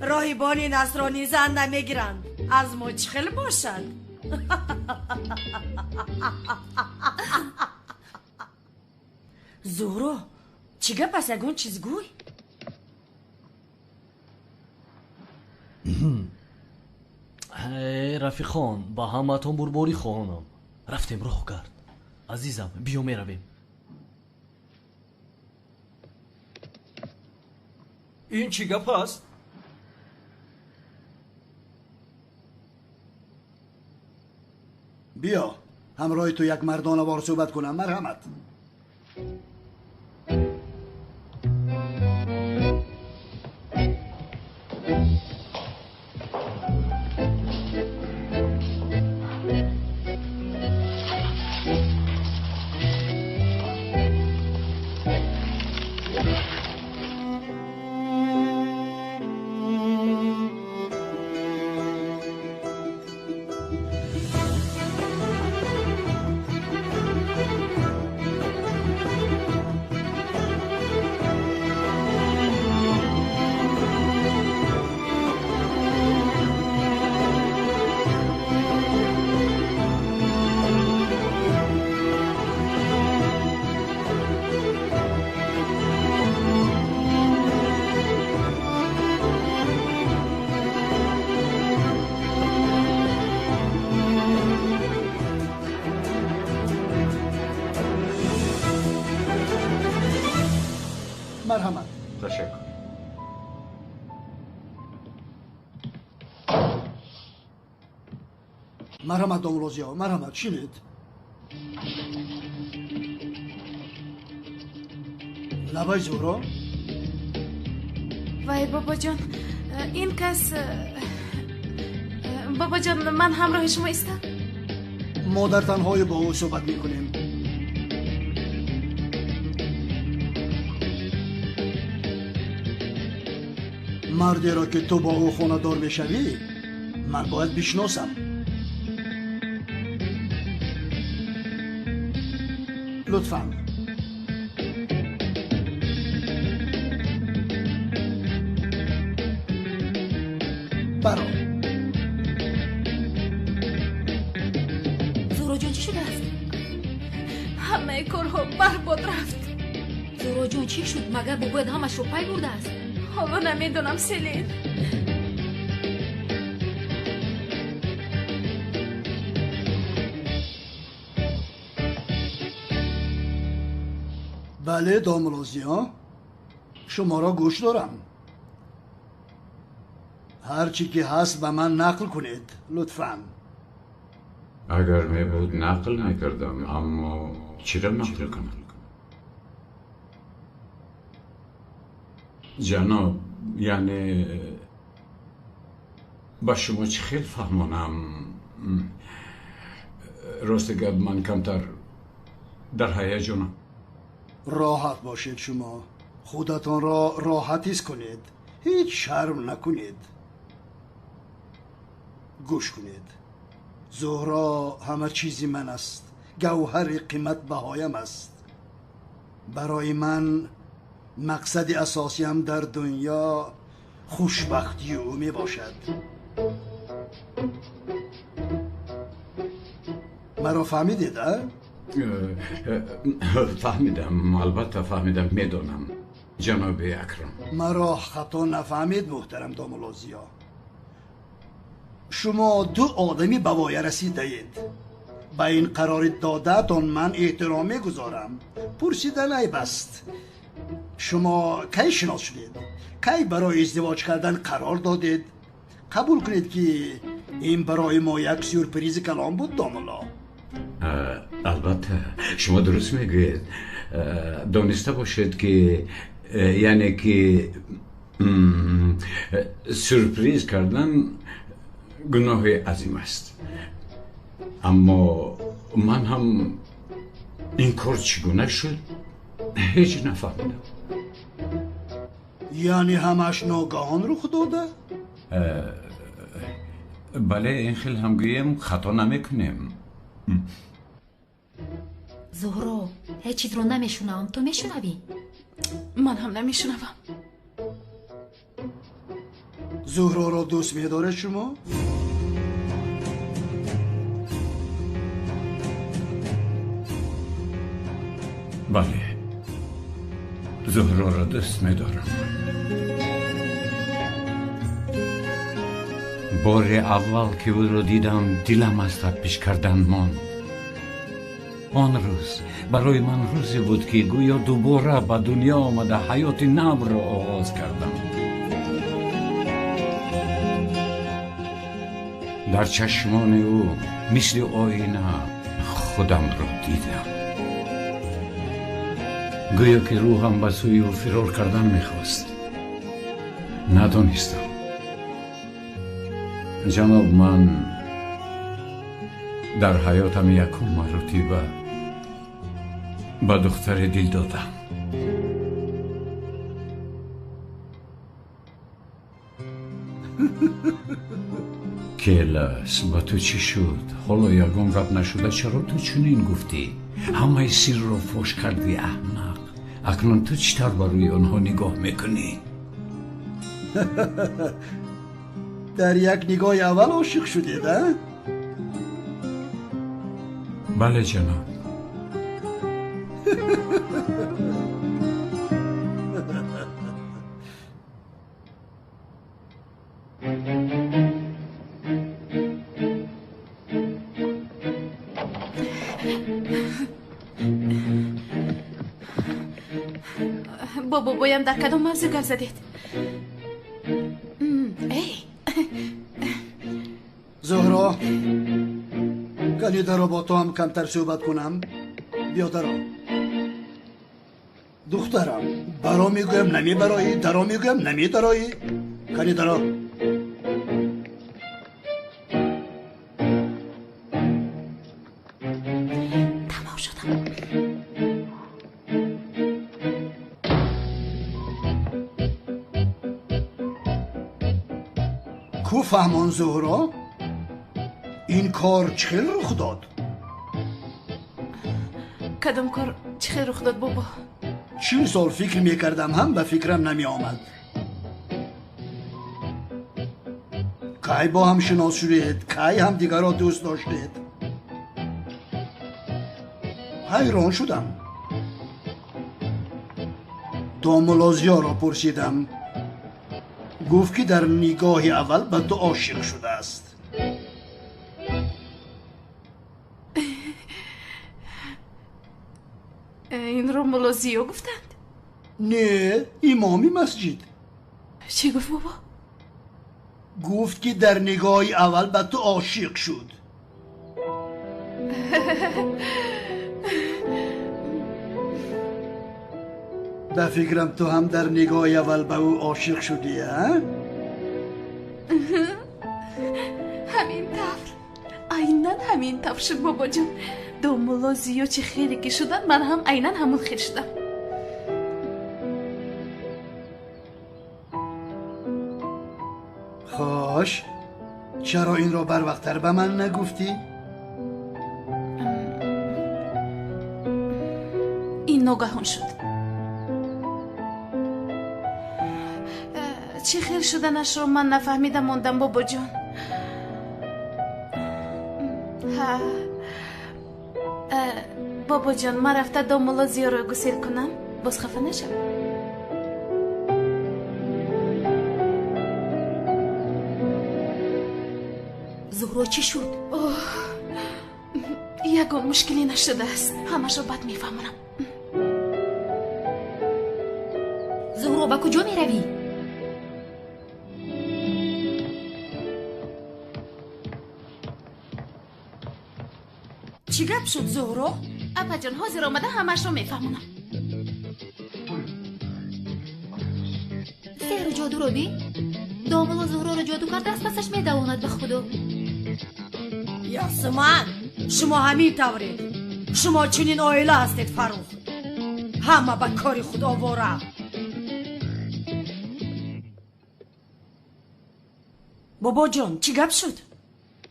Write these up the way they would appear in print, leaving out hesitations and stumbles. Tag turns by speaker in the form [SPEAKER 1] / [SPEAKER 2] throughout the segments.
[SPEAKER 1] راهبانی نصرانی زن نمیگیرند از ما چه خیلی باشد. زهرو چیگه پس اگون چیز گوی؟
[SPEAKER 2] رفیقان با همتون برباری خواهانم رفتیم راه کرد. عزیزم بیا می رویم.
[SPEAKER 3] این چی گپ است؟
[SPEAKER 4] بیا همراه تو یک مردانه وار صحبت کنم. مرحمت. مرحمت.
[SPEAKER 3] تشکر.
[SPEAKER 4] مرحمت دامولوزیا. مرحمت. شنید؟ لبای زهرا؟
[SPEAKER 5] وای بابا جان این کس بابا جان من همراه شما ایستم.
[SPEAKER 4] ما در تنهایی با او صحبت میکنیم. مردی را که تو با او خانه دار میشوی من باید بشناسم. لطفاً. برو.
[SPEAKER 5] زهرا جان چی شده است؟ همه کارها برباد رفت. زهرا جان چی شد؟ مگر بابایت همش رو پای برده است؟ حالا نمیدونم سلین.
[SPEAKER 4] بله دامولوزیا شما را گوش دارم. هر چی که هست به من نقل کنید لطفاً.
[SPEAKER 6] اگر می بود نقل میکردم اما چی را نقل کنم؟ جناب یعنی با شما چه خیلی فهمانم. راست گب من کمتر در هیجانم.
[SPEAKER 4] راحت باشید شما. خودتان را راحت حس کنید. هیچ شرم نکنید. گوش کنید. زهرا همه چیزی من است. گوهر قیمت بهایم است. برای من مقصد اساسیم در دنیا خوشبختی او می باشد. مرا فهمیدید؟
[SPEAKER 6] فهمیدم. البته فهمیدم. میدونم جناب اکرم.
[SPEAKER 4] مرا خطا نفهمید محترم دامولوزیا. شما دو آدمی به وای رسیده اید. به این قرار دادتان من احترام میگذارم. پرسیدن عیب است. شما کی شناس شدید؟ کی برای ازدواج کردن قرار دادید؟ قبول کنید که این برای ما یک سورپریز کلام بود داملا.
[SPEAKER 6] البته شما درست میگید. دانسته باشید که یعنی که سورپریز کردن گناه عظیم است. اما من هم این کار چگونه شد هیچ نفهمیدم.
[SPEAKER 4] یعنی همش ناگهان رخ داده؟
[SPEAKER 6] بله این خیلی هم گویم خطا نمیکنیم.
[SPEAKER 5] زهرا هیچ چیز رو نمیشونم، تو میشنوی؟
[SPEAKER 1] من هم نمیشنوم.
[SPEAKER 4] زهرا را دوست میداره شما؟
[SPEAKER 6] بله زهرا را دوست میدارم. بار اول که او را دیدم دلم از تپش کردن ماند. آن روز برای من روزی بود که گویا دوباره به دنیا آمده حیات نو را آغاز کردم. در چشمان او مثل آینه خودم را دیدم. گویا که روحم به سوی او فرار کردن میخواست. ندانستم. جناب من در حیاتم یکم مرتبه به دختر دل دادم. کیلاس با تو چی شد؟ حالا یگان رب نشده چرا تو چنین گفتی؟ همه سر رو فوش کردی احمق. اکنون تو چطور بروی آنها نگاه میکنی؟
[SPEAKER 4] در یک نگاه اول عاشق شدید ها؟
[SPEAKER 6] بله جناب.
[SPEAKER 1] بابا بایم در کدام موضوع گل زدید؟ ای
[SPEAKER 4] زهرا کنی درو با تو هم کمتر صحبت کنم؟ بیا درو. دخترم برا میگویم نمی برایی، درو میگویم نمی درایی. کنی درو.
[SPEAKER 1] تمام شدم.
[SPEAKER 4] کو فهمان زهرا؟ این کار چخیل رخ داد؟
[SPEAKER 1] کدام کار چه رخ داد بابا؟
[SPEAKER 4] 40 سال فکر میکردم هم به فکرم نمی آمد. کی با هم شناس شدید؟ کی هم دیگر را دوست داشتید؟ حیران شدم. داملازیا را پرسیدم. گفت که در نگاه اول به تو عاشق شده است.
[SPEAKER 1] این رو ملازیو گفتند؟
[SPEAKER 4] نه، امامی مسجد.
[SPEAKER 1] چی گفت بابا؟
[SPEAKER 4] گفت که در نگاه اول به تو عاشق شد. به فکرم تو هم در نگاه اول به او عاشق شدی ها؟
[SPEAKER 1] همین طور عیناً همین طور شد بابا جون. دو ملازیو چه خیلی که شدن من هم عیناً همون خیر شدم.
[SPEAKER 4] خوش چرا این را بر وقت‌تر به من نگفتی؟
[SPEAKER 1] این ناگهان شد. چه خیر شدنش رو من نفهمیدم موندم بابا جان. بابا جان من رفته دو ملازیو رو گسیل کنم باز خفه نشم.
[SPEAKER 5] زهرا چی شد؟
[SPEAKER 1] یگان مشکلی نشده است. همش رو بد میفهمونم.
[SPEAKER 5] کجا می روی؟
[SPEAKER 7] چی گپ شد زهرا؟
[SPEAKER 1] اپا جان حاضر آمده همش رو میفهمونم.
[SPEAKER 5] سحر جادو رو بین. داملا زهرا رو جادو کرد دست پسش می دواند به خدا.
[SPEAKER 7] یاسمان شما همین طورید. شما چنین آیله هستید فروخ. همه به کاری خود آواره. بابا جان چی گپ شد؟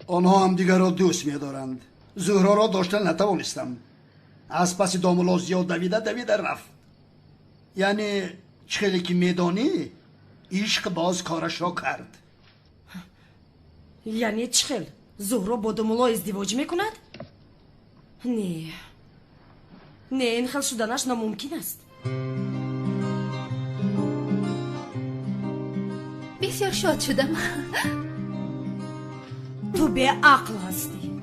[SPEAKER 4] آنها هم دیگر را دوست می‌دارند. زهرا را داشتن نتوانستم. از پس داملا زیاد دویده رفت. یعنی چخیلی که میدانی عشق باز کارش را کرد.
[SPEAKER 7] یعنی چخیل زهرا با داملا ازدواج میکند؟ نه این خیل شدنش ناممکن است.
[SPEAKER 5] بسیار شاد شدم.
[SPEAKER 7] تو به عقل هستی.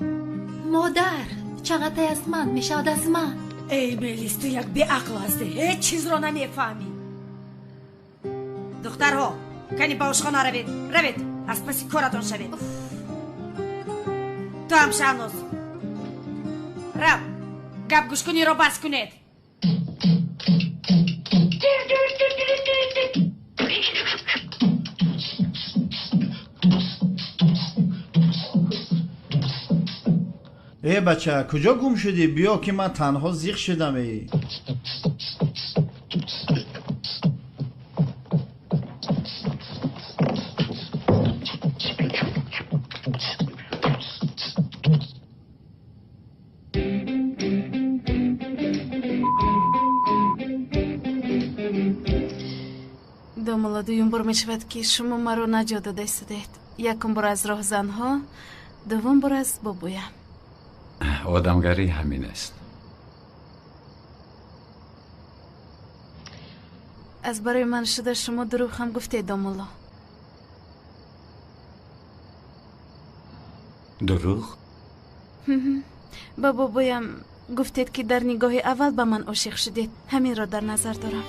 [SPEAKER 5] مادر چقدر از من میشود از من.
[SPEAKER 7] ای بلیس تو یک به عقل هستی. هیچ چیز را نمیفهمی. دخترها کنی با آشخانه روید از پسی کارتان شوید. تو هم شهناز رو گپ گوش کنی را بس کنید.
[SPEAKER 8] ای بچه کجا گم شدی؟ بیا که من تنها زیغ شدم. ای
[SPEAKER 1] داملا دویم بار میشود که شما مرا نجات داده استید. یکم بار از راه زنها، دوم بار از بابویم.
[SPEAKER 6] آدمگری همین است.
[SPEAKER 1] از برای من شده شما دروغ هم گفتید داملا.
[SPEAKER 6] دروغ؟
[SPEAKER 1] با بابویم گفتید که در نگاه اول به من عاشق شدید. همین را در نظر دارم.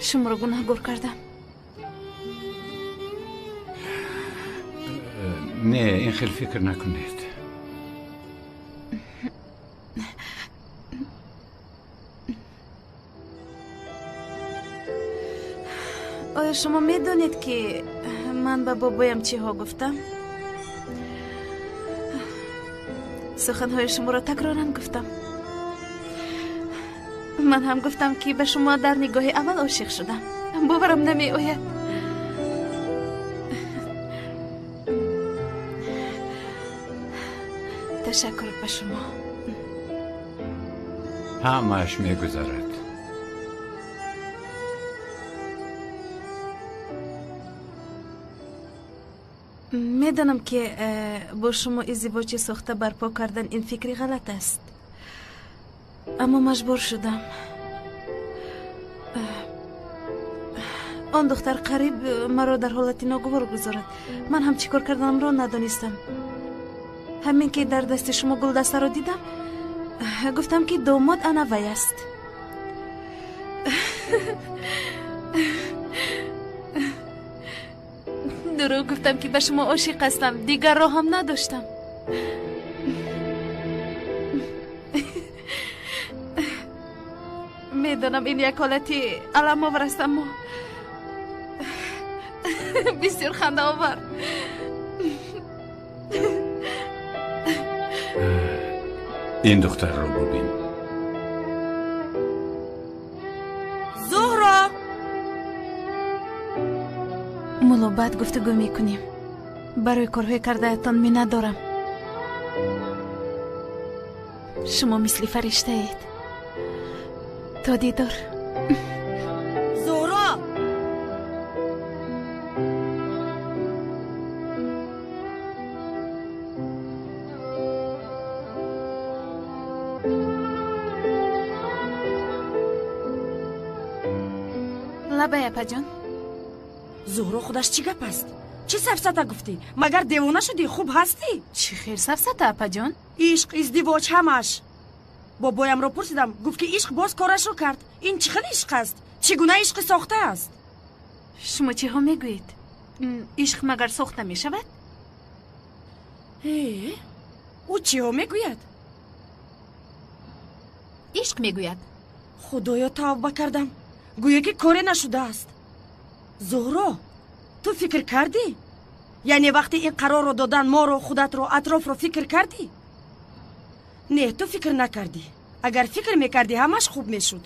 [SPEAKER 1] شما را گناهگار کردم.
[SPEAKER 6] نه این خیلی فکر نکنید.
[SPEAKER 1] آیا شما میدونید که من به بابایم چی ها گفتم؟ سخنهای شما را تکرارا گفتم. من هم گفتم که به شما در نگاه اول عاشق شدم. باورم نمی آید. تشکر به شما.
[SPEAKER 6] همه‌اش میگذرد.
[SPEAKER 1] میدانم که با شما ازدواج ساخته برپا کردن این فکری غلط است، اما مجبور شدم. آن دختر قریب مرا در حالت ناگوار گذارد. من هم چیکار کردنم را ندانستم. همین که در دست شما گلدسته را دیدم گفتم که داماد انا وی است. دروغ گفتم که به شما عاشق هستم. دیگر راه هم نداشتم. میدانم این یک حالتی علم آور است، اما بسیار خنده آور.
[SPEAKER 6] این دختر رو ببین.
[SPEAKER 7] زهرا
[SPEAKER 1] مولا بعد گفتگو میکنیم. برای کارهای کرده تان می ندارم. شما مثل فرشته اید. تا دیدار.
[SPEAKER 7] زهرا
[SPEAKER 1] لبه اپا جان.
[SPEAKER 7] زهرا خودش چی گپ است؟ چه سفسطه گفتی؟ مگر دیوانه شدی؟ خوب هستی؟
[SPEAKER 1] چی خیر سفسطه اپا جان؟
[SPEAKER 7] عشق ازدواج همش. бобоямро пурсидам, гуфт ки ишқ боз корашро кард. ин чӣ хел ишқ аст? чӣ гуна ишқи сохта аст?
[SPEAKER 1] шумо чиҳо мегӯед? ишқ магар сохта мешавад?
[SPEAKER 7] ӯ чиҳо мегӯяд?
[SPEAKER 5] ишқ мегӯяд.
[SPEAKER 7] худоё, тавба кардам. гӯё ки коре нашудааст. зӯҳро, ту фикр кардӣ? яъне вақте ин қарорро додан моро, худатро, атрофро фикр кардӣ? не, ту фикр накардӣ. агар фикр мекардӣ, ҳамаш хуб мешуд.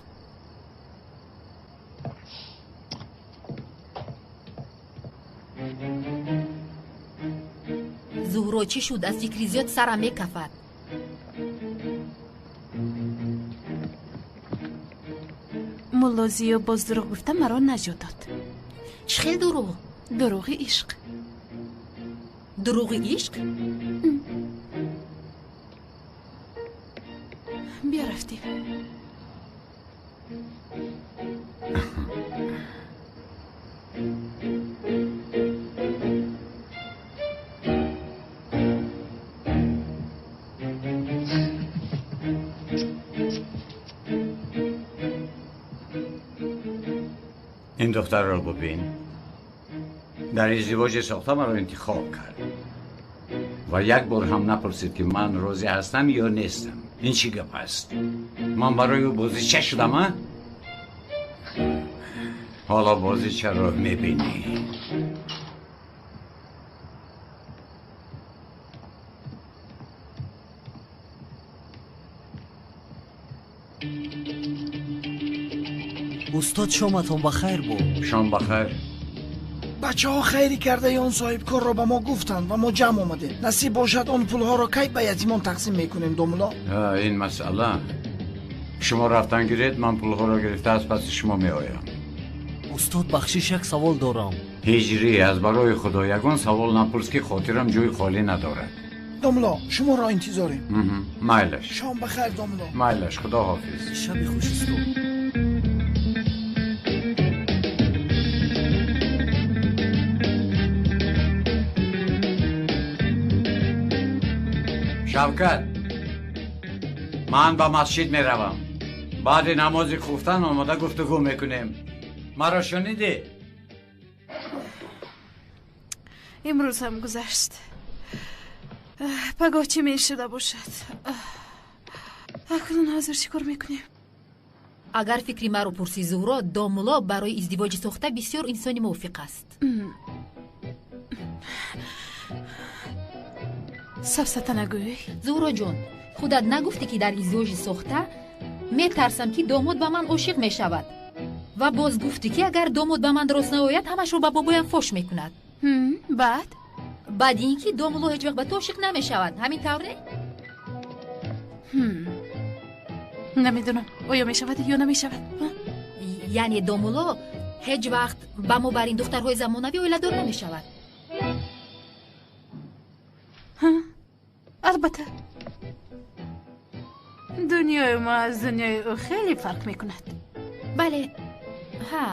[SPEAKER 5] зуҳро чӣ шуд? аз фикри зиёд сарам мекафад.
[SPEAKER 1] мулло зиё боз дурӯғ гуфта маро наҷот дод.
[SPEAKER 5] чӣ хел дурӯғ?
[SPEAKER 1] дурӯғи ишқ.
[SPEAKER 5] дурӯғи ишқ?
[SPEAKER 1] бия рафтем.
[SPEAKER 6] این دختر رو ببین. در ازدواج ساخته مرا انتخاب کرد و یک بار هم نپرسید که من راضی هستم یا نیستم. این چی گپ است؟ من برای او بازیچه شدم ها؟ حالا بازیچه رو میبینی.
[SPEAKER 2] استاد شامتان بخیر بو.
[SPEAKER 6] شام بخیر.
[SPEAKER 9] بچه ها خیری کرده یا اون صاحب کار را به ما گفتند و ما جمع آمدیم. نصیب باشد اون پول ها را کی به یتیمان تقسیم میکنیم دوملا؟
[SPEAKER 6] این مسئله. شما رفتن گیرید، من پول ها را گرفته از پس شما می آیم.
[SPEAKER 2] استاد بخشش یک سوال دارم.
[SPEAKER 6] هجری، از برای خدا یگان سوال نپرس که خاطرم جوی خالی ندارد.
[SPEAKER 9] دوملا شما را انتظاریم.
[SPEAKER 6] مایلش.
[SPEAKER 9] شام بخیر دوملا.
[SPEAKER 6] مایلش، خدا حافظ.
[SPEAKER 2] شب خوش استاد.
[SPEAKER 6] شوکت، من به مسجد می روم. بعد نماز خفتن آماده گفتگو میکنیم. مرا شنیدی؟
[SPEAKER 1] امروز هم گذشت. پگاه چی میشده باشد؟ اکنون حاضر چی کار میکنیم؟
[SPEAKER 5] агар фикри маро пурсӣ зуҳро, домуло барои издивоҷи сохта бисёр инсони мувофиқ аст.
[SPEAKER 1] сафсата нагӯй.
[SPEAKER 5] зуҳро ҷон, худат нагуфтӣ ки дар издивоҷи сохта метарсам ки домод ба ман ошиқ мешавад ва боз гуфтӣ ки агар домод ба ман рост наояд, ҳамашро ба бобоям фош мекунад.
[SPEAKER 1] баъд?
[SPEAKER 5] баъди ин ки домуло ҳеҷ вақт ба ту ошиқ намешавад. ҳамин тавр не?
[SPEAKER 1] намедонам оё мешавад ё намешавад.
[SPEAKER 5] яъне домуло ҳеҷ вақт ба мо бар ин духтарҳои замонавӣ оиладор намешавад.
[SPEAKER 1] албатта дунёи мо аз дунёи ӯ хеле фарқ мекунад.
[SPEAKER 5] бале, ҳа,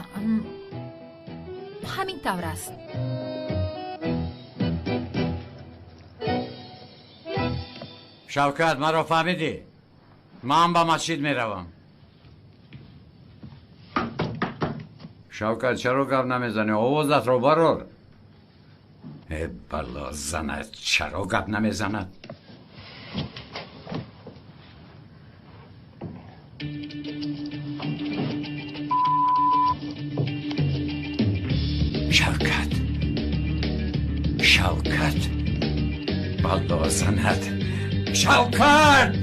[SPEAKER 5] ҳамин тавр аст.
[SPEAKER 6] شوکت، مرا فهمیدی؟ من به مسجد می روم. شوکت، چرا گپ نمیزنی؟ آوازت رو برار. ای بلا زند، چرا گپ نمیزند؟ شوکت، شوکت، بلا زند، شوکت!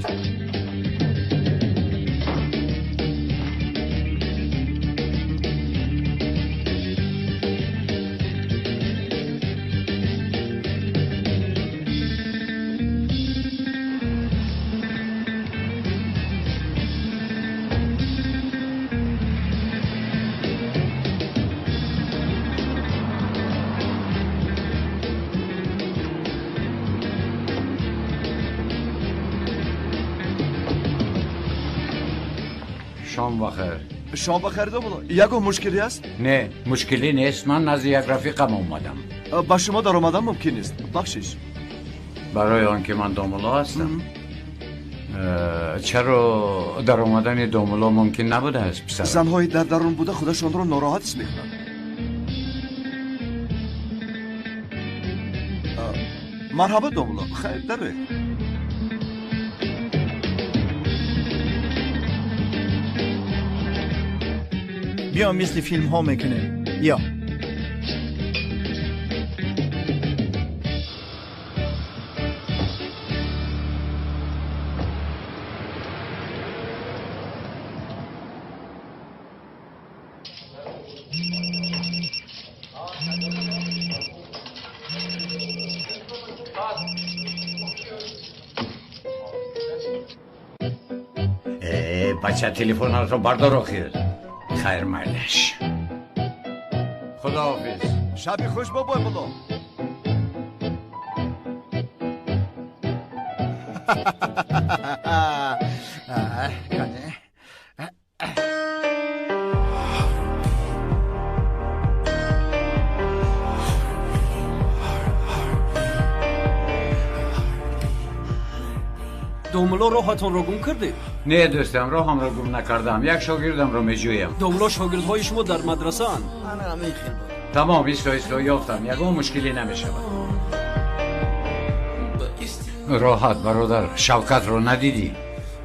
[SPEAKER 6] شام بخیر.
[SPEAKER 10] شام بخیر دوملا. یکو مشکلی است؟
[SPEAKER 6] نه، مشکلی نیست. من نزد یک رفیقم اومدم.
[SPEAKER 10] با شما در آمدن ممکن نیست. بخشش.
[SPEAKER 6] برای آنکه من دوملا هستم. چرا در آمدن دوملا ممکن نبوده است پسر؟
[SPEAKER 10] زنهای در درون بوده خودشان را ناراحت است میکنند. مرحبا دوملا، خیر داره.
[SPEAKER 8] بیا مثل فیلم ها میکنیم. یا
[SPEAKER 6] بچه تلفن رو بردار آخیر. خیر مایلش. خداحافظ.
[SPEAKER 10] شبی خوش بابا بلا.
[SPEAKER 3] دوملا راهتان را گم کرده؟
[SPEAKER 6] نه دوستم، راهم را گم نکردم. یک شاگردم را میجویم.
[SPEAKER 3] دوملا شاگردهای شما در مدرسه اند؟
[SPEAKER 6] تمام ایستا یافتم. یگان مشکلی نمیشود. راحت برادر، شوکت رو ندیدی؟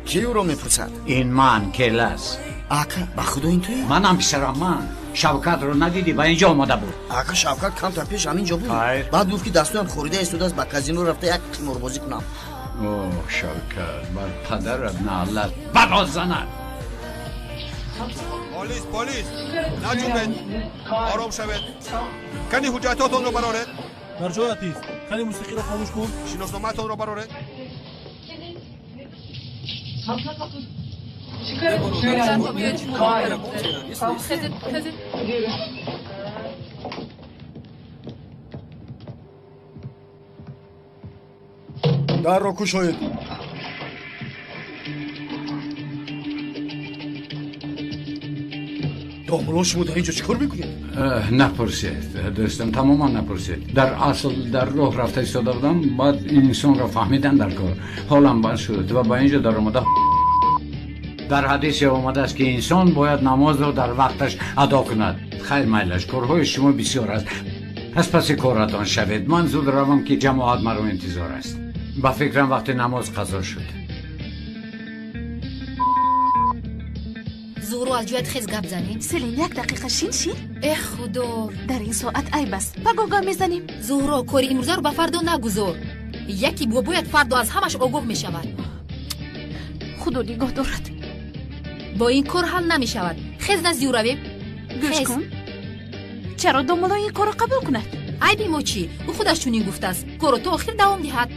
[SPEAKER 9] کی او رو میپرسد؟
[SPEAKER 6] این من کلاس.
[SPEAKER 9] آقا با خدا این توی؟
[SPEAKER 6] منم پسرم من. شوکت رو ندیدی؟ با اینجا آمده بود.
[SPEAKER 9] آقا شوکت کم تا پیش همینجا بود.
[SPEAKER 6] خیر.
[SPEAKER 9] بعد گفت که دستویم خوریده استوده است با کازینو رفته یک قمار بازی کنم.
[SPEAKER 6] اوه شوکت، بر پدرت نعلت برازند.
[SPEAKER 11] پلیس نجومید، آرام شوید. کنی حجتاتون رو برارید.
[SPEAKER 12] در جایتی است. کنی موسیقی را خاموش کن.
[SPEAKER 11] شناسنامه‌تان رو برارید.
[SPEAKER 9] در رو کشوید. دوملا شما در اینجا چیکار میکنید؟
[SPEAKER 6] نپرسید دوستم، تماما نپرسید. در اصل در راه رفته ایستاده بودم، بعد این انسان را فهمیدن در کار. حالم بد شد و با اینجا در آمده. در حدیث آمده است که انسان باید نماز را در وقتش ادا کند. خیر میلش، کارهای شما بسیار است. از پس کارتان شوید. من زود روم که جماعت مرا انتظار است. با فکرم وقت نماز قضا شد.
[SPEAKER 5] زورو از جایت خیز گپ زنیم.
[SPEAKER 1] سلیم یک دقیقه شین.
[SPEAKER 5] ای خدا،
[SPEAKER 1] در این ساعت عیب است. بگو میزنیم.
[SPEAKER 5] زورو کاری امروزه رو به فردا نگذار. یکی باید فردا از همش آگاه می شود.
[SPEAKER 1] خدا نگاه دارد.
[SPEAKER 5] با این کار حل نمی شود. خیز نزدی رویم.
[SPEAKER 1] گوش کن. چرا دوملا این کار قبول کند؟
[SPEAKER 5] عیبی ما چی؟ او خودش چونین گفته است. کارو تا آخر دوام دهد.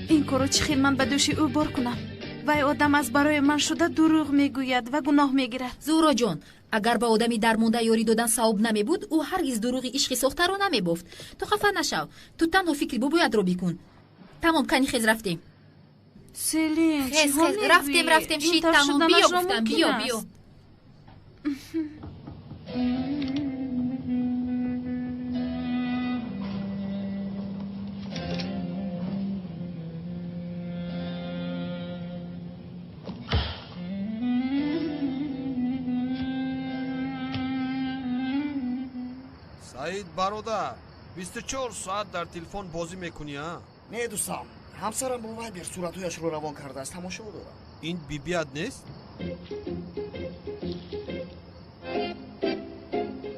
[SPEAKER 1] این کارو چی خیلی من به دوش او بار کنم؟ وای آدم از برای من شده دروغ میگوید و گناه میگیرد.
[SPEAKER 5] زورا جان، اگر به آدمی درمونده یاری دادن ثواب نمی بود، او هرگز دروغی عشق ساخته رو نمی بافت. تو خفه نشو. تو تنها فکری باید رو بکن. تمام کنی خیز رفتیم.
[SPEAKER 1] سلیم
[SPEAKER 5] خیز رفتیم شید تمام. بیا گفتم بیا.
[SPEAKER 11] سعید برادر 24 ساعت در تلفن بازی میکنی ها؟
[SPEAKER 9] نه دوستم، همسرم با وای بر صورتهایش رو روان کرده است. تماشا دارم.
[SPEAKER 11] این بیاد نیست؟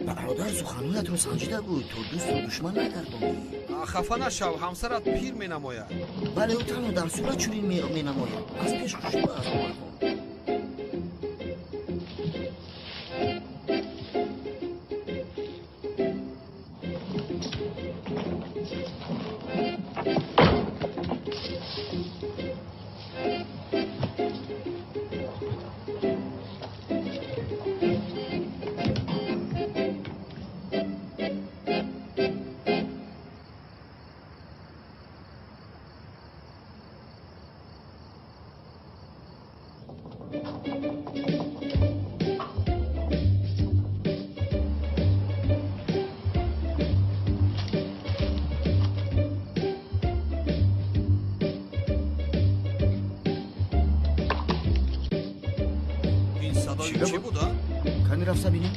[SPEAKER 9] برادر سخنویت رو سنجیده بود. تو دوست و دشمن نگردانی.
[SPEAKER 11] خفه نشو، همسرت پیر می نماید.
[SPEAKER 9] بله او تنها در صورت چنین می نماید. از پیش خوشو از مردم.
[SPEAKER 3] این صدای چی بود ها؟
[SPEAKER 10] کنی رفته بینیم؟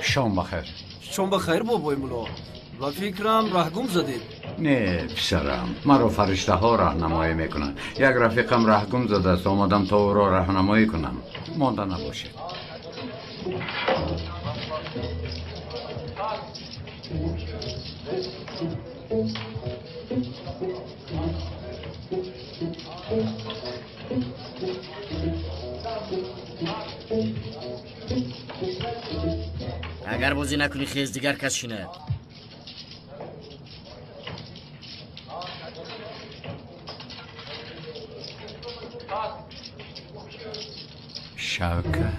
[SPEAKER 6] شام بخیر.
[SPEAKER 3] شام بخیر بابای ملا. و فکرم رهگم زدید.
[SPEAKER 6] نه پسرم، مرا فرشته ها راهنمایی میکنن. یک رفیقم رهگم زده است، آمدم تا او را راهنمایی کنم. مانده نباشید.
[SPEAKER 13] اگر بازی نکنی خیز دیگر کس شینه.
[SPEAKER 6] شوکت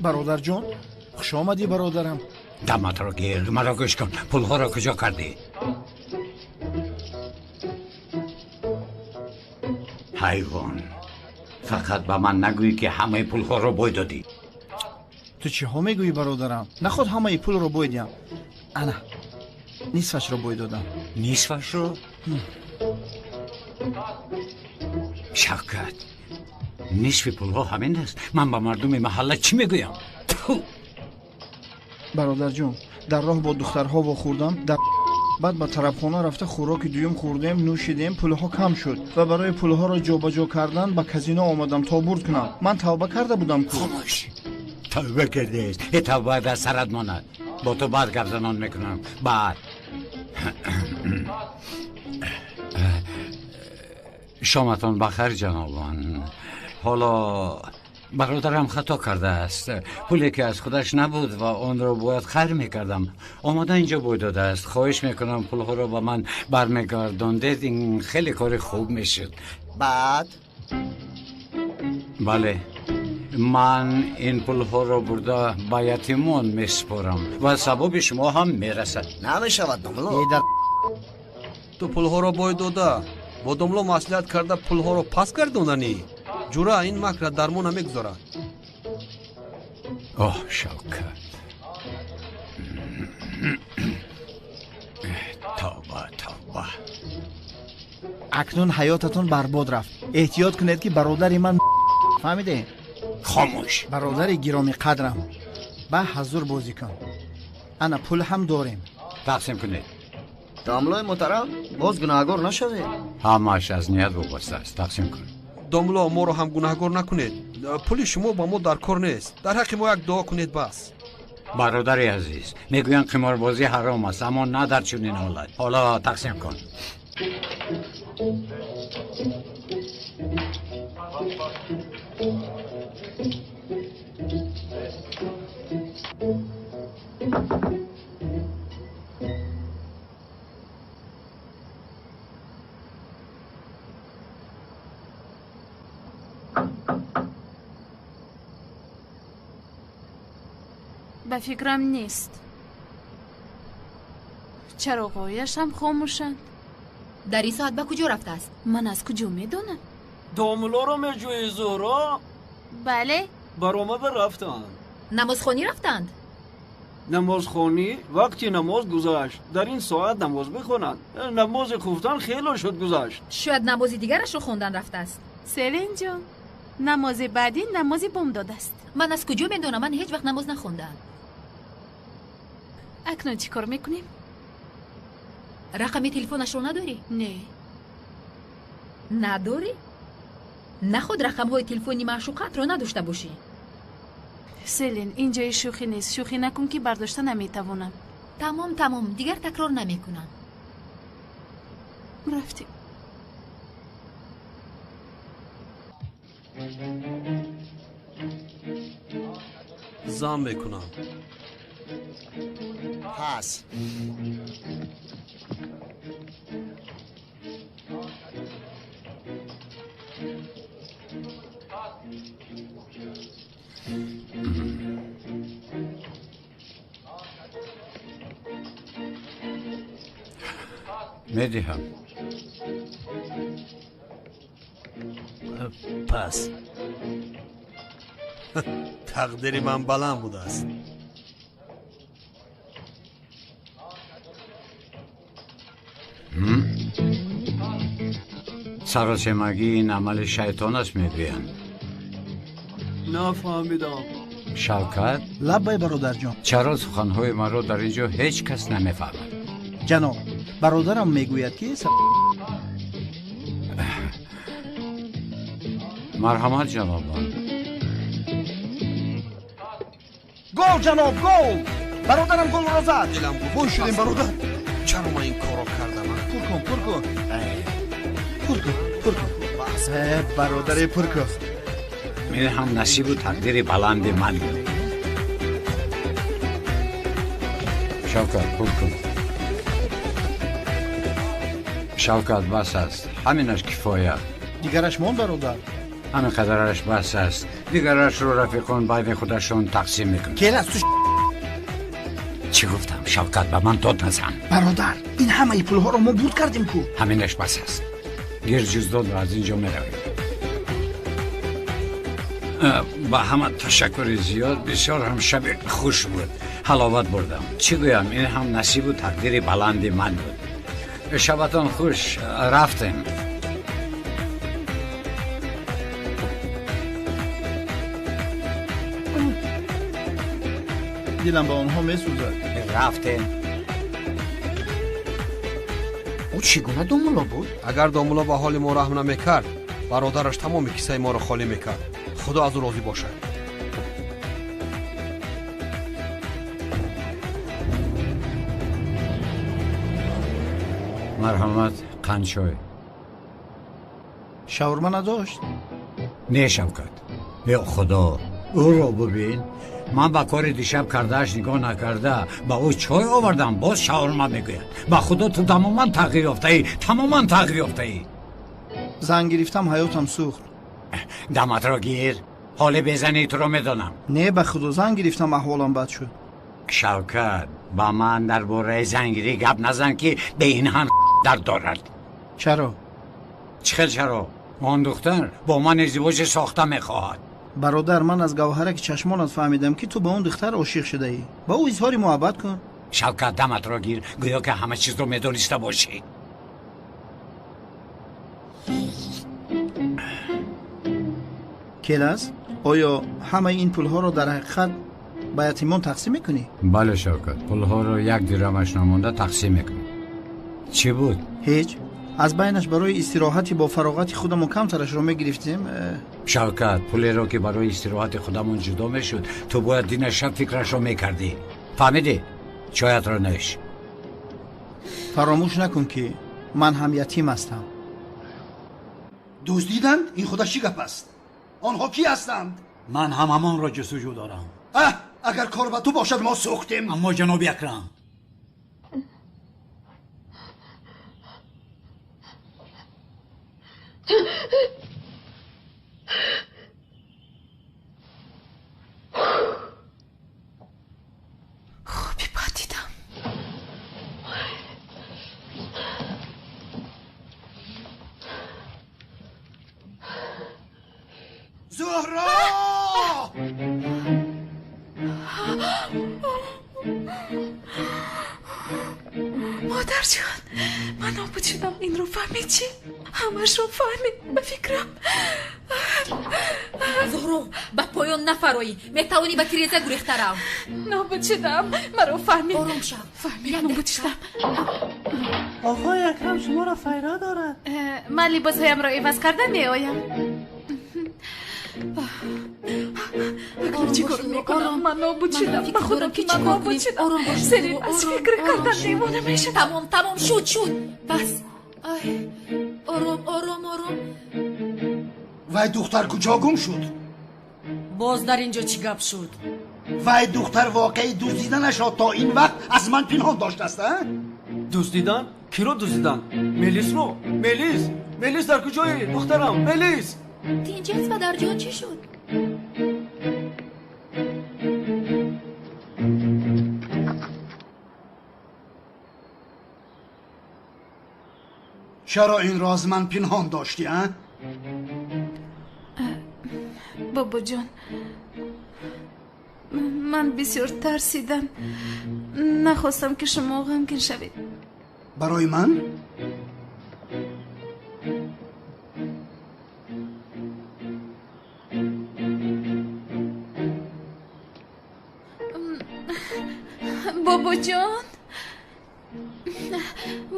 [SPEAKER 9] برادر جان خوش آمدی برادرم.
[SPEAKER 6] دمت را گیر، مرا گوش کن. پولها را کجا کردی؟ حیوان، فقط به من نگویی که همه پولها را بوی دادی.
[SPEAKER 9] تو چی ها میگویی برادرم؟ نخود همه پول رو بویدیم. انا نصفش رو بوی دادم.
[SPEAKER 6] نصفش رو؟ شوکت، نصف پولها همین است. من با مردم محله چی میگویم؟
[SPEAKER 9] برادر جون در راه با دخترها و خوردم. در بعد با طرفخانه رفته خوراک دویم خوردیم، نوشیدیم، پولها کم شد و برای پولها را جابجا کردن به کازینو آمدم تا برد کنم. من توبه کرده بودم.
[SPEAKER 6] خاموش. توبه کرده است. این توبه در سرت ماند. با تو بعد گپ زنان میکنم. بعد شامتان بخیر جنابان. حالا برادرم خطا کرده است. پولی که از خودش نبود و آن را باید خیر میکردم آمده اینجا بوی داده است. خواهش میکنم پولها را به من برمیگرداندید. این خیلی کار خوب میشد.
[SPEAKER 13] بعد
[SPEAKER 6] بله، من این پولها را برده به یتیمان میسپارم و ثواب شما هم میرسد.
[SPEAKER 13] نمیشود دملو.
[SPEAKER 3] تو پولها را باید داده. با دملو مسئولیت کرده پولها را پس گرداندنی. جورا این مکر در ما نمیگذارد.
[SPEAKER 6] اوه شوکت، توبه.
[SPEAKER 9] اکنون حیاتتون برباد رفت. احتیاط کنید که برادر من فهمیده؟
[SPEAKER 6] خاموش.
[SPEAKER 9] برادر گرامی قدرم. به حضور بازی کن. انا پول هم داریم.
[SPEAKER 6] تقسیم کنید.
[SPEAKER 13] داملوی محترم باز گناهگار نشوید.
[SPEAKER 6] همش از نیت وابسته است. تقسیم کن.
[SPEAKER 3] داملو ما رو هم گناهگار نکنید. پول شما با ما در کار نیست. در حق ما یک دعا کنید بس.
[SPEAKER 6] برادر عزیز، میگویند قماربازی حرام است اما نه در چنین حالت. حالا تقسیم کن.
[SPEAKER 1] به فکرم نیست. چراغ‌هایش هم خاموشند.
[SPEAKER 5] در این ساعت به کجا رفته است؟
[SPEAKER 1] من از کجا میدونم؟
[SPEAKER 3] داملو رو میجوی زهرا؟
[SPEAKER 1] بله.
[SPEAKER 3] برآمده رفتند.
[SPEAKER 5] نمازخوانی رفتند.
[SPEAKER 3] نمازخوانی وقتی نماز گذشت. در این ساعت نماز بخونند. نماز خفتن خیلی شد گذشت.
[SPEAKER 5] شاید نمازی دیگرش رو خوندن رفته است.
[SPEAKER 1] سلین جان، نماز بعدی نمازی بامداد است.
[SPEAKER 5] من از کجا میدونم؟ من هیچ وقت نماز نخوندم.
[SPEAKER 1] اکنون چی کار میکنیم؟
[SPEAKER 5] رقم تلفنش رو نداری؟
[SPEAKER 1] نه.
[SPEAKER 5] نداری؟ نخود رقم های تلفنی معشوقت رو نداشته باشی.
[SPEAKER 1] سلین اینجای شوخی نیست. شوخی نکن که برداشته نمیتوانم.
[SPEAKER 5] تمام دیگر تکرار نمیکنم.
[SPEAKER 1] رفتیم.
[SPEAKER 3] زن میکنم.
[SPEAKER 14] پس
[SPEAKER 6] میدهم.
[SPEAKER 2] پس
[SPEAKER 3] تقدیری من بلند بوده است.
[SPEAKER 6] سراسیمگی این عمل شیطان است میگویند.
[SPEAKER 3] نفهمیدم.
[SPEAKER 6] شوکت
[SPEAKER 9] لبای برادر جان.
[SPEAKER 6] چرا سخنهای مرا در اینجا هیچ کس نمیفهمد؟
[SPEAKER 9] جناب برادرم میگوید که
[SPEAKER 6] مرحمت جنابان.
[SPEAKER 9] گل جناب گل. برادرم گل را زد.
[SPEAKER 3] دلم گل شدیم برادر. چرا من این کارو کردم؟
[SPEAKER 9] پر کن. بس برادر پر کن.
[SPEAKER 6] میدهم نصیب و تقدیر بلند من بود. شوکت پر کن. شوکت بس است. همینش کفایت.
[SPEAKER 9] دیگرش مون برادر.
[SPEAKER 6] همین قدرش بس است. دیگرش رو رفیقان بین خودشون تقسیم میکن.
[SPEAKER 9] کیل از تو
[SPEAKER 6] چی گفتم؟ شوکت به من داد نزن.
[SPEAKER 9] برادر این همه پولها رو ما بود کردیم کو.
[SPEAKER 6] همینش بس است. گیر جزدان رو از اینجا میرویم. با همه تشکر زیاد. بسیار هم شب خوش بود. حلاوت بردم. چی گویم؟ این هم نصیب و تقدیر بلند من بود. شبتان خوش. رفتیم.
[SPEAKER 9] دلم با اونها میسوزد.
[SPEAKER 6] رفتیم.
[SPEAKER 14] او چگونه دومولا بود؟
[SPEAKER 3] اگر دومولا به حال ما رحم نمیکرد برادرش تمام کیسه ما رو خالی میکرد. خدا از او راضی باشه.
[SPEAKER 6] مرحمت قنچوی.
[SPEAKER 9] شاورما نداشت؟
[SPEAKER 6] نه شوکت. یا خدا او رو ببین. من با کار دیشب کردهش نگاه نکرده با او چای آوردم باز شاورما میگوید. با خدا تو تماما تغییر یافته ای.
[SPEAKER 9] زنگ گرفتم حیاتم سوخت.
[SPEAKER 6] دمت را گیر. حال بزنی تو رو میدانم.
[SPEAKER 9] نه به خدا زنگ گرفتم احوالم بد شد.
[SPEAKER 6] شوکت با من درباره زنگیری گپ نزن که به این هم در دارد.
[SPEAKER 9] چرا؟
[SPEAKER 6] چرا؟ آن دختر با من ازدواج ساخته میخواهد.
[SPEAKER 9] برادر من از گوهرک چشمانت فهمیدم که تو به اون دختر عاشق شده ای. با او اظهار محبت کن.
[SPEAKER 6] شوکت دمت را گیر. گویا که همه چیز رو میدونسته باشی.
[SPEAKER 9] کلاس آیا همه این پولها رو در حقیقت به یتیمان تقسیم میکنی؟
[SPEAKER 6] بله شوکت. پولها رو یک درمش نمونده تقسیم میکنی. چی بود؟
[SPEAKER 9] هیچ. از بینش برای استراحتی با فراغت خودمون کمترش رو میگرفتیم.
[SPEAKER 6] شوکت پولی رو که برای استراحت خودمون جدا میشد تو باید دین شب فکرش رو میکردی. فهمیدی؟ چایت رو نوش.
[SPEAKER 9] فراموش نکن که من هم یتیم هستم.
[SPEAKER 4] دزدیدند؟ این خدا چی گپ است؟ آنها کی هستند؟
[SPEAKER 15] من هم همان را جستجو دارم.
[SPEAKER 4] اگر کار به تو باشد ما سوختیم.
[SPEAKER 15] اما جناب اکرم
[SPEAKER 1] خوبی با دیدم.
[SPEAKER 4] زهرا!
[SPEAKER 1] مادر جان من نابود شدم. این رو فهمیدی؟ همش رو فهمید. به فکرم
[SPEAKER 5] زهرو با پایان نفرایی. میتوانی به تیریزه گریخته رو.
[SPEAKER 1] نابود شدم. مرا فهمید.
[SPEAKER 5] آرام شو.
[SPEAKER 1] فهمید نابود شدم.
[SPEAKER 12] آقای اکرم شما را فیرا دارد.
[SPEAKER 1] من لباس هایم را عوض کرده می آیم. اکنون چی کار میکنم؟ من نابود شدم. به خودم که من نابود شدم. سرین از فکر کردن دیوانه میشه.
[SPEAKER 5] تمام شد. بس. آرام.
[SPEAKER 4] وای دختر کجا گم شد؟
[SPEAKER 7] باز در اینجا چی گپ شد؟
[SPEAKER 4] وای دختر واقعی دزدیدنش را تا این وقت از من پنهان داشته است ها؟
[SPEAKER 16] دزدیدن؟ کی رو دزدیدن؟ ملیس رو؟ ملیس در کجایی دخترم؟ ملیس
[SPEAKER 5] اینجاست و در جان چی شد؟
[SPEAKER 4] چرا این را از من پنهان داشتی ها؟
[SPEAKER 1] بابا جان من بسیار ترسیدم نخواستم که شما غمگین شوید
[SPEAKER 4] برای من؟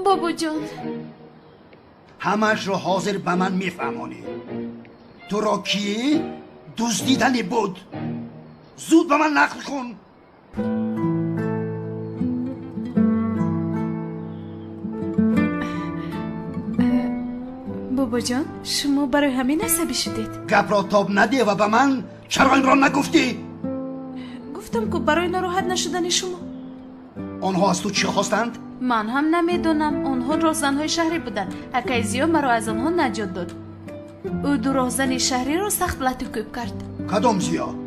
[SPEAKER 1] بابا جان
[SPEAKER 4] همش رو حاضر به من میفهمانی تو را کی؟ دزدیدنی بود زود به من نقل کن
[SPEAKER 1] بابا جان شما برای همین عصبی شدید
[SPEAKER 4] گپ را تاب نده و به من چرا این را نگفتی؟
[SPEAKER 1] گفتم که برای ناراحت نشدن شما
[SPEAKER 4] آنها از تو چه خواستند؟
[SPEAKER 1] من هم نمیدونم آنها راهزنهای شهری بودن اکیزیا مرا از آنها نجات داد او دو راهزن شهری را سخت لطوکوب کرد
[SPEAKER 4] کدام زیا؟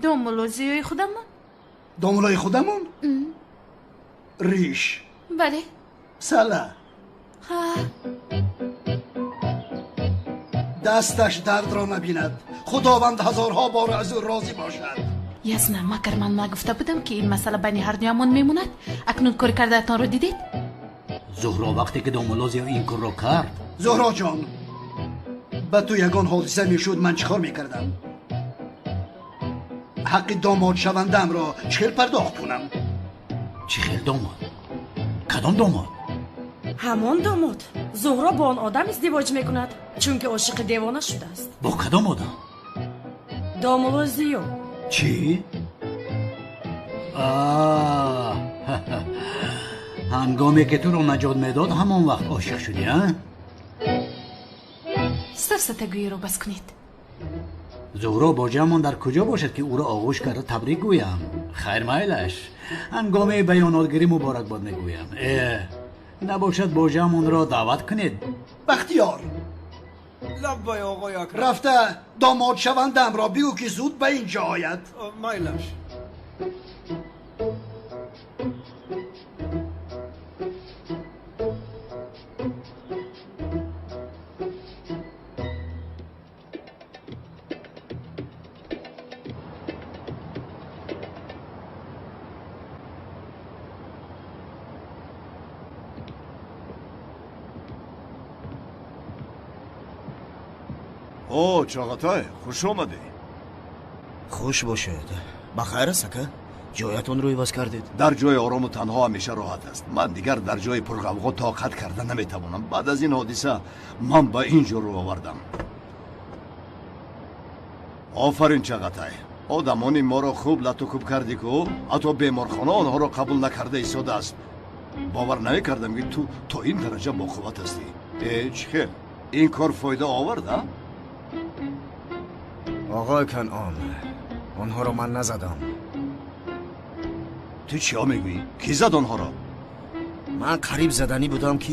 [SPEAKER 1] دومولو زیای خودمون
[SPEAKER 4] دومولای خودمون؟ ریش
[SPEAKER 1] بله
[SPEAKER 4] سله دستش درد را نبیند خداوند هزارها بار از او راضی باشد
[SPEAKER 1] یزنه مگر من نگفته بودم که این مسئله بین هر دویمون میموند اکنون کاری کردهتان رو دیدید
[SPEAKER 15] زهرا وقتی که دومولوزی این کار رو کرد
[SPEAKER 4] زهرا جان به تو یگان حادثه میشد من چیکار میکردم حق داماد شوندم را چهل پرداخت کنم
[SPEAKER 15] چی خیل داماد؟ کدام داماد؟
[SPEAKER 7] همان داماد زهرا با آن آدم ازدواج میکند چون که عاشق دیوانه شده است
[SPEAKER 15] با کدام آدم؟
[SPEAKER 7] دامولوزیو
[SPEAKER 15] چی؟ هنگامی که تو رو نجات میداد همان وقت عاشق شدی ها؟
[SPEAKER 1] سفسطگویی رو بس کنید
[SPEAKER 15] زهرا با جمعان در کجا باشد که او را آغوش کرده تبریک گویم خیر میلش هنگامی بیاناتگیری مبارک باد میگویم نباشد با جمعان را دعوت کنید
[SPEAKER 4] بختیار
[SPEAKER 16] لبای آقای اکرم
[SPEAKER 4] رفته داماد شوندم را بگو که زود به اینجا آید
[SPEAKER 16] میلش
[SPEAKER 10] اوه چاغاتای خوش آمدی
[SPEAKER 14] خوش باشد بخیر است که جایتون رو عوض کردید
[SPEAKER 10] در جای آرام و تنها همیشه راحت است من دیگر در جای پرغوغا طاقت کردن نمیتوانم بعد از این حادثه من به اینجا رو آوردم آفرین چاغاتای آدمانی ما را خوب لطوکوب کردی که حتی بیمارخانه آنها را قبول نکرده ایستاده است باور نمیکردم که تو تا این درجه با قوت هستی چی خیلی این کار فایده آورده
[SPEAKER 14] آقای کنعان آنها رو من نزدم
[SPEAKER 10] تو چیا میگویی؟ کی زد آنها را؟
[SPEAKER 14] من قریب زدنی بودم که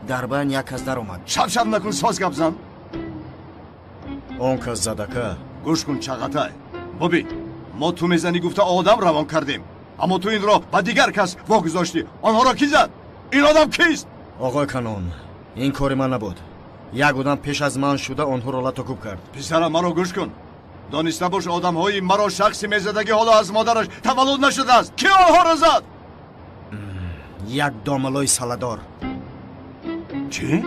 [SPEAKER 14] در بین یک کس در آمد
[SPEAKER 10] شب نکن ساز گپ زن
[SPEAKER 14] اون کس زده که
[SPEAKER 10] گوش کن چاغاتای ببین ما تو میزنی گفته آدم روان کردیم اما تو این را به دیگر کس واگذاشتی آنها را کی زد؟ این آدم کیست؟
[SPEAKER 14] آقای کنعان این کار من نبود یک آدم پیش از من شده آنها را لطوکوب کرد
[SPEAKER 10] پسرم مرا گوش کن دانسته باش آدم های مرا شخصی میزدگی حالا از مادرش تولد نشده است کی آنها را زد؟
[SPEAKER 14] یک داملوی سالدار
[SPEAKER 10] چی؟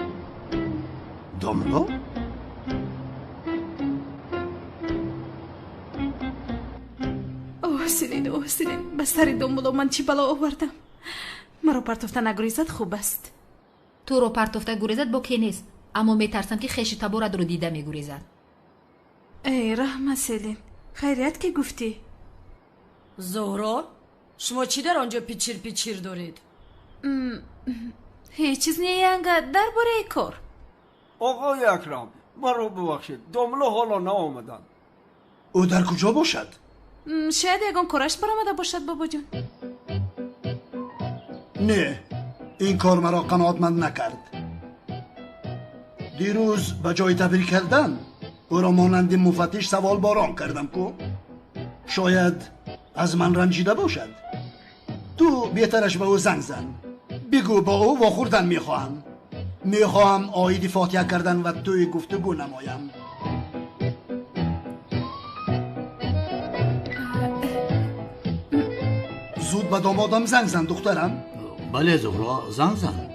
[SPEAKER 10] داملو؟
[SPEAKER 1] اوه سیرین به سر دومولو من چی بلا آوردم مرا پرتفته نگریزد خوب است
[SPEAKER 5] تو رو پرتفته گریزد با کی نیست اما میترسم که خیشی تبارد رو دیده میگریزد
[SPEAKER 1] ای رحمه سیلین خیریت که گفتی
[SPEAKER 7] زهرا شما چی در آنجا پیچیر دارید؟
[SPEAKER 1] هیچ چیز نیانگه در باره کار
[SPEAKER 16] آقای اکرم مرا ببخشید دوملو حالا نآمدن
[SPEAKER 4] او در کجا باشد؟
[SPEAKER 1] شاید یگان کارش برآمده باشد بابا جان.
[SPEAKER 4] نه، این کار مرا قناعتمند نکرد. دیروز به جای تبریک کردن او را مانند مفتش سوال باران کردم کو شاید از من رنجیده باشد. تو بهترش به او زنگ زن، بگو با او واخوردن میخواهم آیدی فاتحه کردن و توی گفتگو نمایم. زود به دامادم زنگ زن دخترم.
[SPEAKER 15] بله زهرا زنگ زن.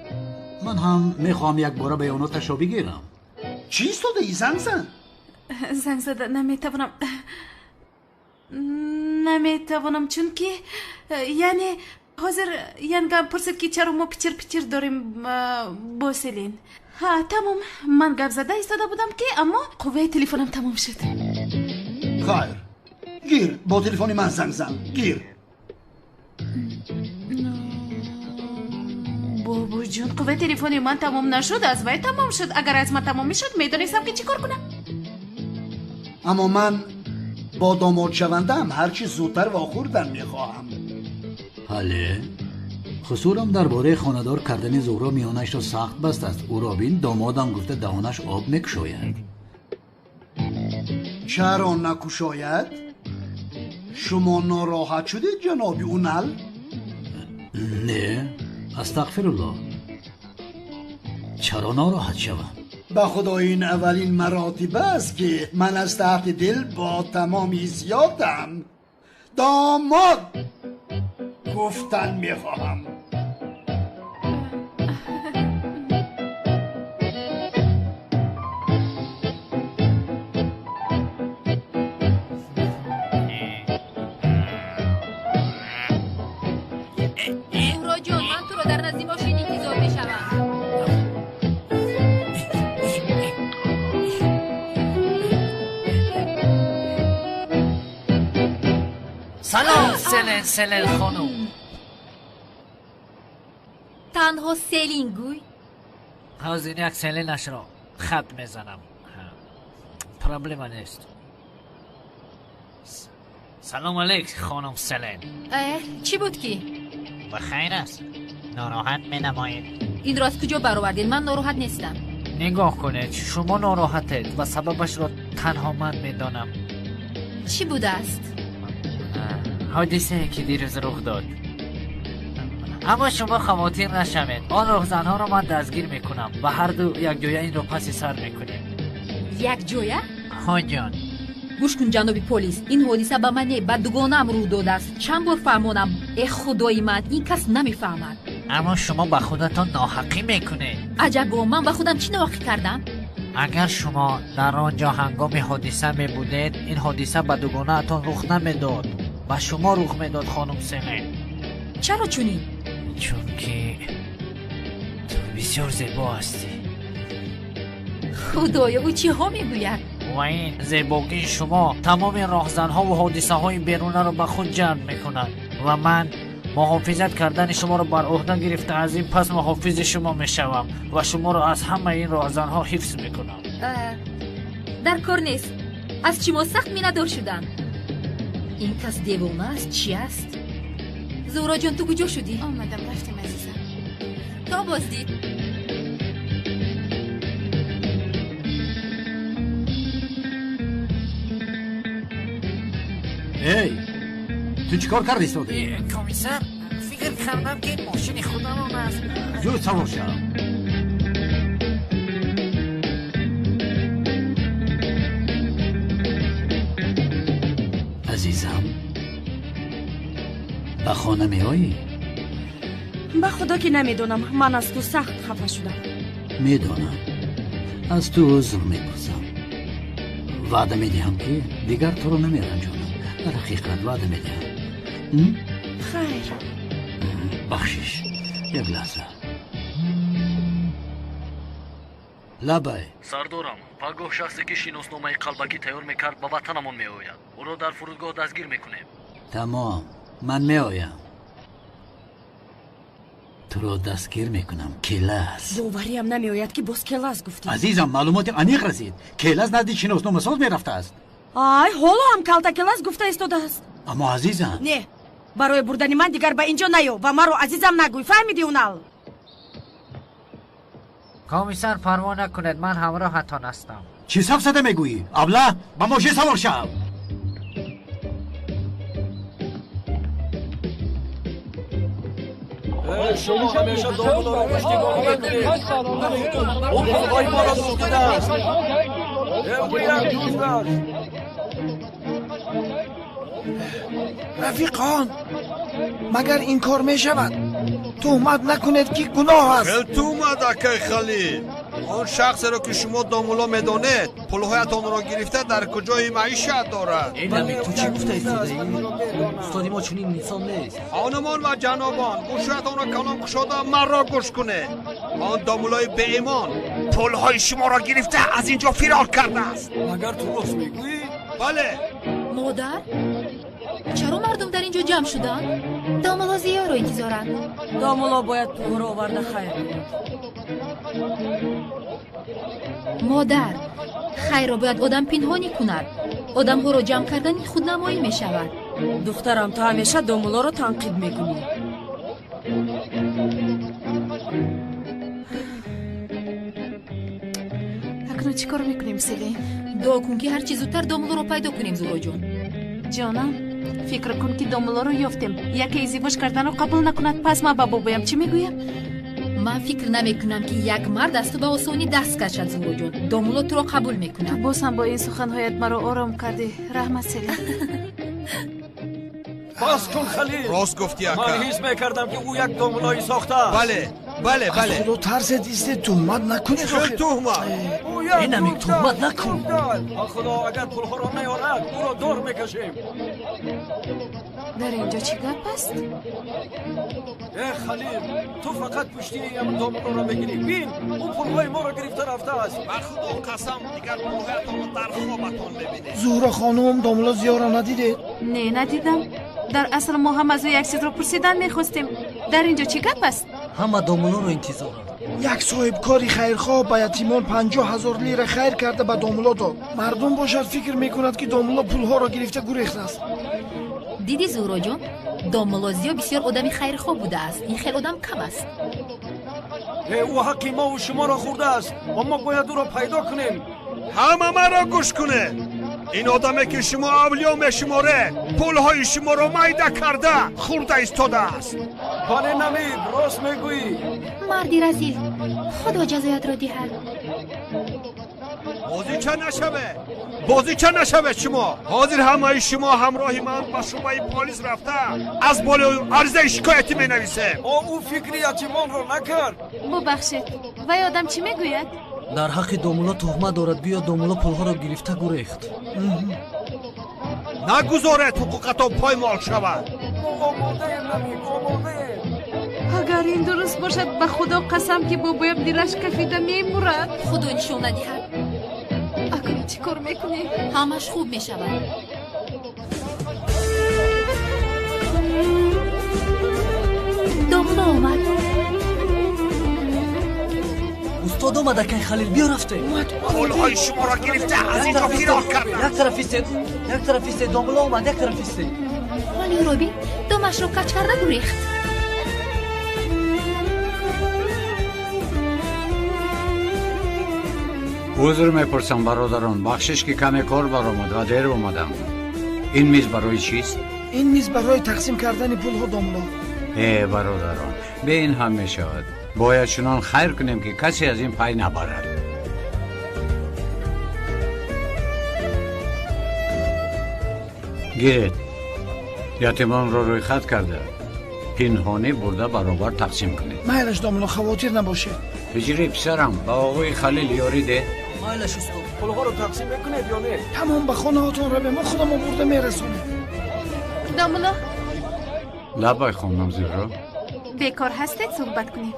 [SPEAKER 15] من هم میخوام یک باره بیاناتشو بگیرم.
[SPEAKER 4] چی استاده ای؟ زنگ زن.
[SPEAKER 1] زنگ زده نمیتوانم چون که یعنی حاضر یعنی پرسید که چرا ما پیچر داریم با سلین. ها تمام، من گپ زده ایستاده بودم که اما قوه تلفنم تمام شد.
[SPEAKER 4] خیر گیر، با تلفن من زنگ زن، گیر.
[SPEAKER 1] بابا جون قوه تلفنی من تمام نشد، از وای تمام شد. اگر از من تمام میشد میدونستم که چی کار کنم.
[SPEAKER 4] اما من با داماد شوندم هرچی زودتر واخوردن میخواهم.
[SPEAKER 15] حاله خصولم درباره خاندار کردن زهرا میانش را سخت بست است. او را بین دامادم گفته دهانش آب میکشاید.
[SPEAKER 4] چرا نکشاید؟ شما ناراحت شدید جنابی اونل؟
[SPEAKER 15] نه استغفرالله، چرا ناراحت شوم؟
[SPEAKER 4] به خدا این اولین مراتب است که من از تحت دل با تمام حیثیاتم داماد گفتن میخواهم.
[SPEAKER 5] زهرا جان من تو رو در نزدی ماشین انتظار میشوم.
[SPEAKER 17] سلام سلن خانم.
[SPEAKER 5] تنها سلین گوی؟
[SPEAKER 17] حاضر یک سلنش را خط میزنم، پرابلم نیست. سلام علیک خانم سلن.
[SPEAKER 5] چی بود که؟
[SPEAKER 17] بخیر است؟ ناراحت می نمایید.
[SPEAKER 5] این را از کجا برآوردین؟ من ناراحت نیستم.
[SPEAKER 17] نگاه کنید، شما ناراحتید و سببش را تنها من میدانم.
[SPEAKER 5] چی بوده است؟
[SPEAKER 17] حادثه که دیروز رخ داد. اما شما خواطر نشوید، آن راهزنها را من دستگیر میکنم و هر دو یک جویه این را پس سر میکنیم.
[SPEAKER 5] یک جویه؟
[SPEAKER 17] ها جان.
[SPEAKER 5] گوش کن جنابی پلیس، این حادثه به من به دوگانه‌ام رو داده است. چند بار فهمانم. ای خدای من، این کس نمیفهمد.
[SPEAKER 17] اما شما به خودتان ناحقی میکنید.
[SPEAKER 5] عجبا، من به خودم چی ناحقی کردم؟
[SPEAKER 17] اگر شما در آنجا هنگام حادثه می بودید، این حادثه به دوگانه اتان رخ نمیداد و شما رخ میداد خانم سلن.
[SPEAKER 5] چرا چونی؟
[SPEAKER 17] چون که تو بسیار زیبا هستی.
[SPEAKER 5] خدایا او چی ها میگوید؟
[SPEAKER 17] و این زیباگی شما تمام راهزنها و حادثه های بیرونه را به خود جلب میکند و من محافظت کردن شما را بر عهده گرفته از این پس محافظ شما میشوم و شما را از همه این راهزنها حفظ میکنم.
[SPEAKER 5] در کار نیست. از چی ما سخت مینه‌دار شدن؟ این کس دیوانه است؟ چی است؟ زهرا جان تو کجا شدی؟
[SPEAKER 1] آمدم رفتیم عزیزم.
[SPEAKER 5] تا بازدید.
[SPEAKER 15] ای تو چیکار کردی ساده؟
[SPEAKER 17] کمیسر فکر کردم که این ماشین خودم است.
[SPEAKER 15] زود سوار شو. عزیزم به خانه می آیی؟
[SPEAKER 7] به خدا که نمیدونم. من از تو سخت خفه شدم.
[SPEAKER 15] میدانم. از تو عذر میپرسم. وعده میدهم که دیگر تو رو نمیرنجانم. در حقیقت وعده میدهم.
[SPEAKER 7] خیر.
[SPEAKER 15] بخشش یک لحظه. لبای
[SPEAKER 2] سردارم پگاه شخصی که شناسنامه قلبکی تیار میکرد به وطنمون میآید. او را در فرودگاه دستگیر میکنیم.
[SPEAKER 15] تمام، من میآیم. تو را دستگیر میکنم. کلاس
[SPEAKER 7] باوریم نمیآید که باز کلاس گفتی.
[SPEAKER 15] عزیزم معلومات عمیق رسید. کلاس نزدیک شناسنامه ساز میرفته است.
[SPEAKER 7] ай ҳоло ҳам калтакилас гуфта истодааст.
[SPEAKER 15] аммо азизам,
[SPEAKER 7] не барои бурдани ман дигар ба инҷо наё ва маро азизам нагӯй, фаҳмиди унал?
[SPEAKER 17] комиссар парво накунед, ман ҳамроҳатон ҳастам.
[SPEAKER 15] чӣ сафсада мегӯӣ? абла ба мошин савор шав.
[SPEAKER 16] شما همیشه دامون رو پشتیبانی میکنید اون پلهای ما را سوخته است باید دوست است
[SPEAKER 9] رفیقان مگر این کار می شود؟ تهمت نکنید که گناه است.
[SPEAKER 3] خیلی تهمت اکای خلیل. آن شخص را که شما دامولا میدانید پولهایتان را گرفته در کجای معیشت دارد.
[SPEAKER 16] این نمی تو چی گفته ایستاده استادی ما چنین انسان نیست.
[SPEAKER 3] خانمان و جنابان گوشتان را کلام کشاده من را گوش کنه. آن دامولای به ایمان پولهای شما را گرفته از اینجا فرار کرده است.
[SPEAKER 16] مگر تو راست میگویی؟
[SPEAKER 3] بله.
[SPEAKER 5] مادر چرا مردم در اینجا جمع شدن؟ دامولا زیاد رو انتظارن.
[SPEAKER 7] دامولا باید پول رو آورده خیر.
[SPEAKER 5] مادر خیر رو باید آدم پنهانی کند. آدم ها رو جمع کردن خودنمایی می شود.
[SPEAKER 7] دخترم تو همیشه دامولا رو تنقید میکنی.
[SPEAKER 1] اکنون چی کار میکنیم سیلین؟
[SPEAKER 5] دعا کن که هر چی زودتر دامولا رو پیدا کنیم زورا جون.
[SPEAKER 1] جانم فکر کن که دامولا رو یافتیم. یکی ازدواج کردن رو قبول نکند پس ما با بابایم چی میگویم؟
[SPEAKER 5] من فکر نمیکنم که یک مرد از تو به آسانی دست کشد زورا جون. دامولا تو رو قبول میکنم.
[SPEAKER 1] باز هم با این سخنهایت مرا آرام کردی. رحمت سیلین.
[SPEAKER 16] باز کن خلیل.
[SPEAKER 3] راست گفتی اکا.
[SPEAKER 16] من حس میکردم که او یک دامولایی ساخته.
[SPEAKER 3] بله بله بله.
[SPEAKER 9] خدا ترس دیسته تهمت نکنید.
[SPEAKER 3] خیلی تهمت.
[SPEAKER 16] این نمی تهمت نکن. خدا اگر پولها را نیارد او را دور میکشیم.
[SPEAKER 1] در اینجا چی گپ است؟
[SPEAKER 16] خلیل تو فقط پشتی این دامولا را بگیری. بین اون پولهای ما را گرفته رفته است.
[SPEAKER 3] بر خدا قسم دیگر پولهایتان را در خوابتان ببینید.
[SPEAKER 9] زهرا خانم دامولا زیا را ندیدید؟
[SPEAKER 1] نه ندیدم. در اصل ما هم از او یک چیز رو پرسیدن میخواستیم. در اینجا چی گپ است؟
[SPEAKER 16] همه دامولا رو انتظارم.
[SPEAKER 9] یک صاحب کاری خیرخواه به یتیمان 50,000 لیره خیر کرده به دامولا داد. مردم باشد فکر میکند که دامولا پولها را گرفته گریخته است.
[SPEAKER 5] دیدی زورا جون؟ دامولا زیا بسیار آدمی خیرخواه بوده است. این خیلی آدم کم است.
[SPEAKER 16] او حقی ما و شما را خورده است. اما باید او را پیدا کنیم.
[SPEAKER 3] همه من را گوش کنه. این آدمی که شما اولیا میشماره پولهای شما را میده کرده خورده ایستاده است.
[SPEAKER 16] بله نمید راست میگویی.
[SPEAKER 5] مردی رزیل خدا جزایت را دهد.
[SPEAKER 3] بازی چه نشوه شما. حاضر همه شما همراه من به شعبه پلیس رفته از بالای عرضه شکایتی می نویسه.
[SPEAKER 16] او فکری یتیمان را نکرد.
[SPEAKER 1] ببخشید وای آدم چی میگوید؟
[SPEAKER 16] در حق دامولا تهمت دارد بیا دامولا پولها را گرفته گریخت.
[SPEAKER 3] نگذارد حقوقتان پایمال شود.
[SPEAKER 1] اگر این درست باشد به خدا قسم که بابایم دلش کفیده میمورد.
[SPEAKER 5] خدا نشان ندهد.
[SPEAKER 1] اکنون چی کار میکنی؟
[SPEAKER 5] همش خوب میشود. دامولا آمد.
[SPEAKER 16] استاد آمده که خلیل بیا رفته.
[SPEAKER 3] پولهای شما را گرفته از اینجا فرار کرده.
[SPEAKER 16] یک طرف ایسته دامولا آمد یک طرف ایسته.
[SPEAKER 5] ولی روبین دامش رو کج کرده گریخت.
[SPEAKER 6] عذر میپرسم برادران، بخشش که کمی کار برآمد و دیر اومدم. این میز برای چیست؟
[SPEAKER 9] این میز برای تقسیم کردن پولها دامولا.
[SPEAKER 6] برادران به این هم میشود. باید چنان خیر کنیم که کسی از این پای نبرد. گیرید یتیمان را روی خط کرده پنهانی برده برابر تقسیم کنید.
[SPEAKER 9] مایلش دامولا خواطر نباشه.
[SPEAKER 6] بجری پسرم با آقای خلیل یاری ده.
[SPEAKER 16] مایلش استاد پولها رو تقسیم بکنید یا نه؟
[SPEAKER 9] تمام به خانه هاتون رو به ما خودم برده میرسونه.
[SPEAKER 1] دامولا
[SPEAKER 6] لبای خانم زهرا
[SPEAKER 1] بیکار هستید صحبت کنیم.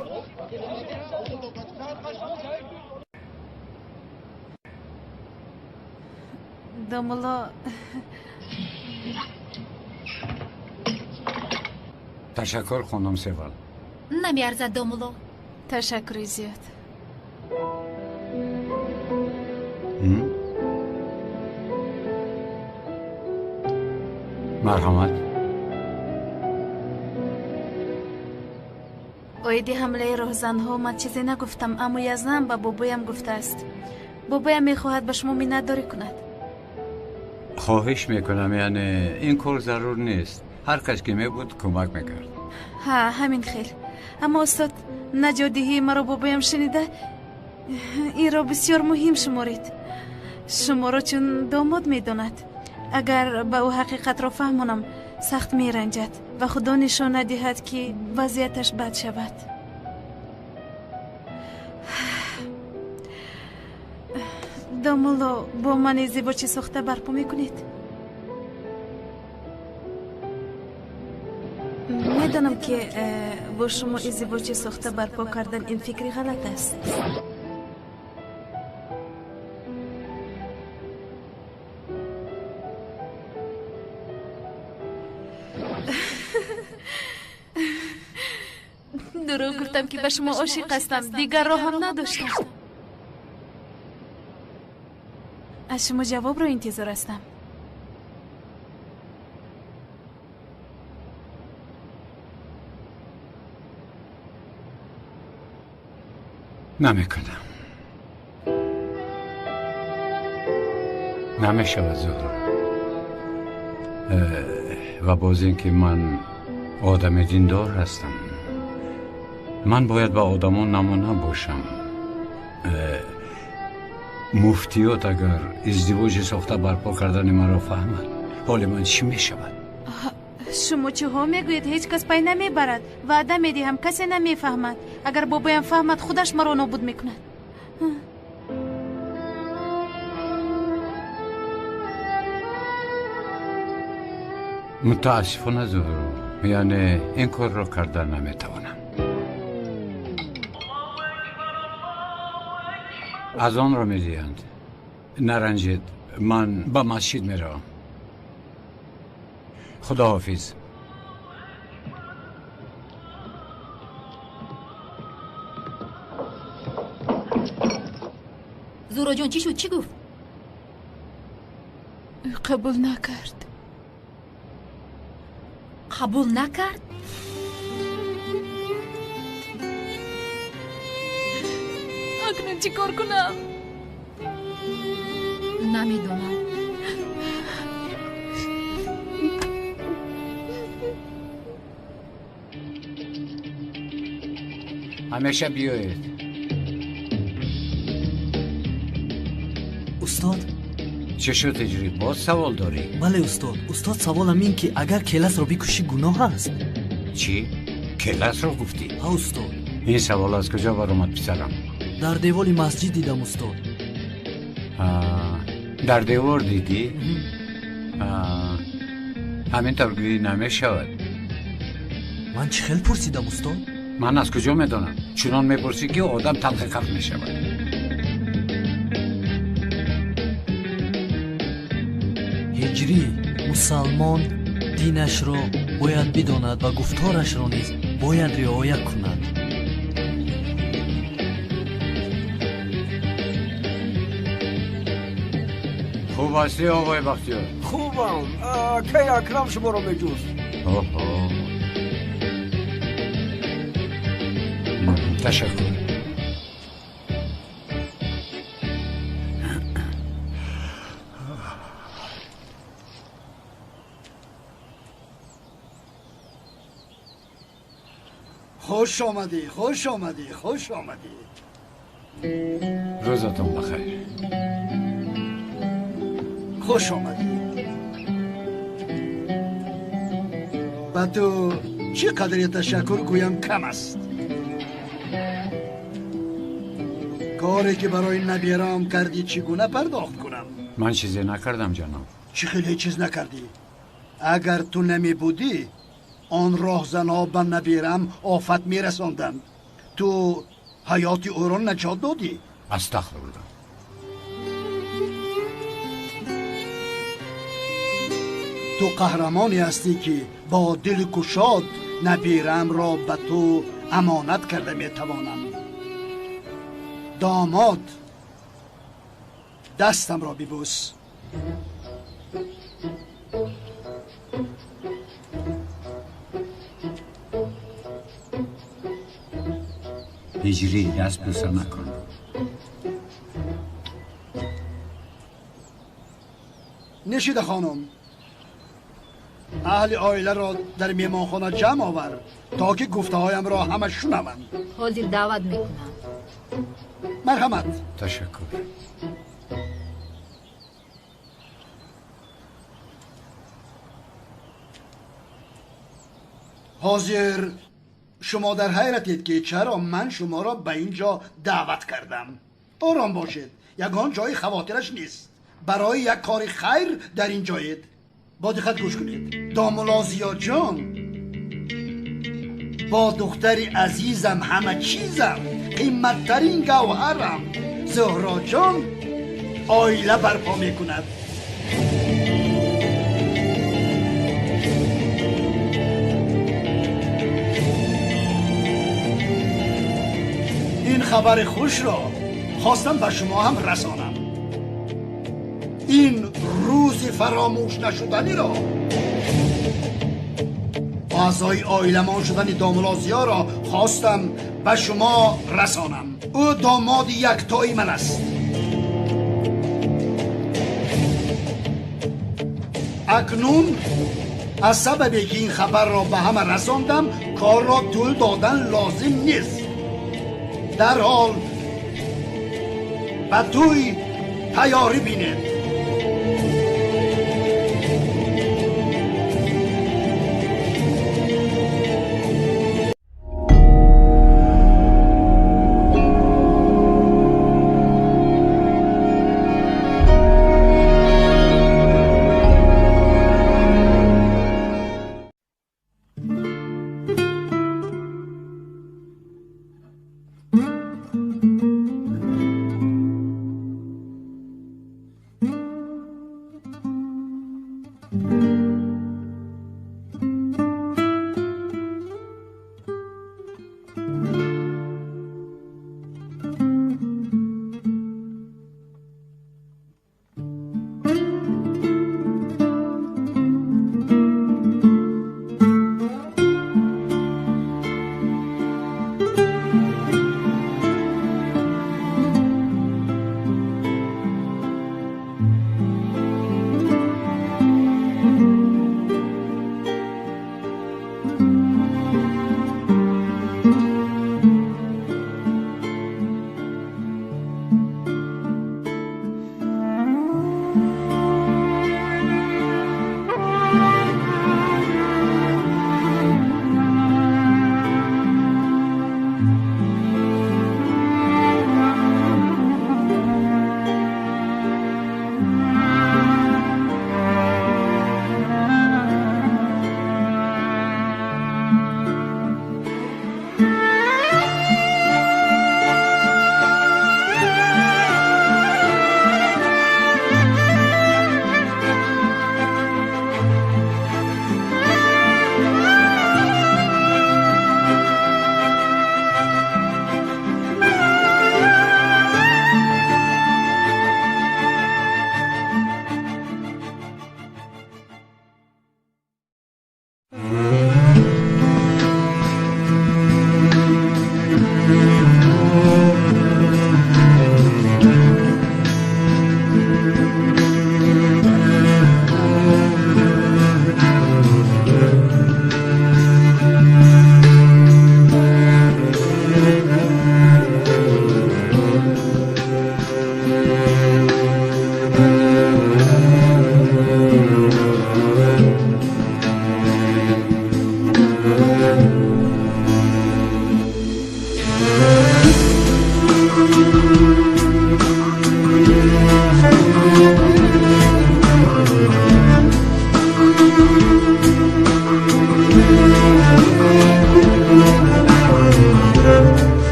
[SPEAKER 1] دامولا
[SPEAKER 6] تشکر خانم سیوال.
[SPEAKER 5] نمیارزد دامولا.
[SPEAKER 1] تشکر زیاد.
[SPEAKER 6] مرحمت.
[SPEAKER 1] اویدی حمله راهزنها من چیزی نگفتم، اما یزدان به بابایم گفته است. بابایم میخواهد به شما منتداری کند.
[SPEAKER 6] خواهش میکنم، یعنی این کار ضرور نیست. هر کس که میبود کمک میکرد.
[SPEAKER 1] ها همین خیل. اما استاد نجادهی مرا بابایم شنیده این را بسیار مهم شمارید. شما را چون داماد میداند. اگر به او حقیقت را فهمانم سخت میرنجد و خدا نشان ندهد که وضعیتش بد شود. دامولو با من ازدواج ساخته برپا میکنید؟ میدانم که با شما ازدواج ساخته برپا کردن این فکری غلط است. دروغ گفتم که به شما عاشق هستم، دیگر راه هم نداشتم. از شما جواب را انتظار هستم.
[SPEAKER 6] نمیکنم. نمیشود زهرا. و باز اینکه من آدم دیندار هستم، من باید با آدمان نمونه باشم. مفتیات اگر ازدواج ساخته برپا کردن مرا فهمد، حال من چی می شود؟
[SPEAKER 1] شما چه ها میگویید؟ هیچ کس پی نمیبرد. وعده میدهم کسی نمیفهمد. اگر بابایم فهمد خودش مرا نابود میکند.
[SPEAKER 6] متاسفانه زهرا، یعنی این کار را کردن نمیتوانم. از آن را میدهند. نرنجید، من به مسجد میروم. خدا حافظ.
[SPEAKER 5] زورا جان چی شد؟ چی گفت؟
[SPEAKER 1] قبول نکرد.
[SPEAKER 5] قبول نکرد؟
[SPEAKER 1] اکنون چی کار کنم؟
[SPEAKER 5] نمیدونم.
[SPEAKER 6] همیشه بیایید.
[SPEAKER 12] استاد
[SPEAKER 6] چه شد تجری؟ باز سوال داری؟
[SPEAKER 12] بله استاد سوالم این که اگر کلاس را بکشی گناه است.
[SPEAKER 6] چی؟ کلاس را گفتی؟
[SPEAKER 12] ها استاد.
[SPEAKER 6] این سوال از کجا برآمد پسرم؟
[SPEAKER 12] در دیوار مسجد دیدم استاد.
[SPEAKER 6] در دیوار دیدی؟ همینطور گویی نمیشود.
[SPEAKER 12] من چه خیلی پرسیدم استاد؟
[SPEAKER 6] من از کجا میدانم؟ چنان میپرسی که آدم تلخ قلب میشود.
[SPEAKER 12] هجری مسلمان دینش را باید بداند و گفتارش را نیز باید رعایت کند.
[SPEAKER 6] خوب هستی آقای بختیار؟
[SPEAKER 16] خوبم. کی اکرم شما رو میجوست؟
[SPEAKER 6] تشکر.
[SPEAKER 4] خوش آمدی.
[SPEAKER 6] روزتون بخیر.
[SPEAKER 4] خوش آمدی. با تو چقدر تشکر گویم کم است. کاری که برای نبیرم کردی چگونه پرداخت کنم؟
[SPEAKER 6] من چیزی نکردم جناب.
[SPEAKER 4] چی خیلی چیز نکردی؟ اگر تو نمی بودی آن راهزنها به نبیرم آفت می رساندند. تو حیات او را نجات دادی.
[SPEAKER 6] استغفرالله.
[SPEAKER 4] تو قهرمانی هستی که با دل گشاد نبیرم را به تو امانت کرده می توانم. داماد دستم را ببوس.
[SPEAKER 6] هجری دست بوسه نکن.
[SPEAKER 4] نشیده خانم، اهل آیله را در میمانخانه جمع آور تا که گفته هایم را همه شنوند.
[SPEAKER 5] حاضر دعوت میکنم.
[SPEAKER 4] مرحمت.
[SPEAKER 6] تشکر.
[SPEAKER 4] حاضر شما در حیرتید که چرا من شما را به اینجا دعوت کردم. آرام باشید، یگان جای خواطرش نیست. برای یک کار خیر در این جایید. با دقت گوش کنید. دامولازیا جان، با دختر عزیزم همه چیزم، قیمتترین گوهرم زهرا جان آیله برپا میکند. این خبر خوش را خواستم به شما هم رسانم. این روز فراموش نشدنی را، اعضای آیلمان شدن دامولازیا را خواستم به شما رسانم. او داماد یکتایی من است. اکنون از سببی که این خبر را به همه رساندم کار را طول دادن لازم نیست. در حال به توی تیاری بینید.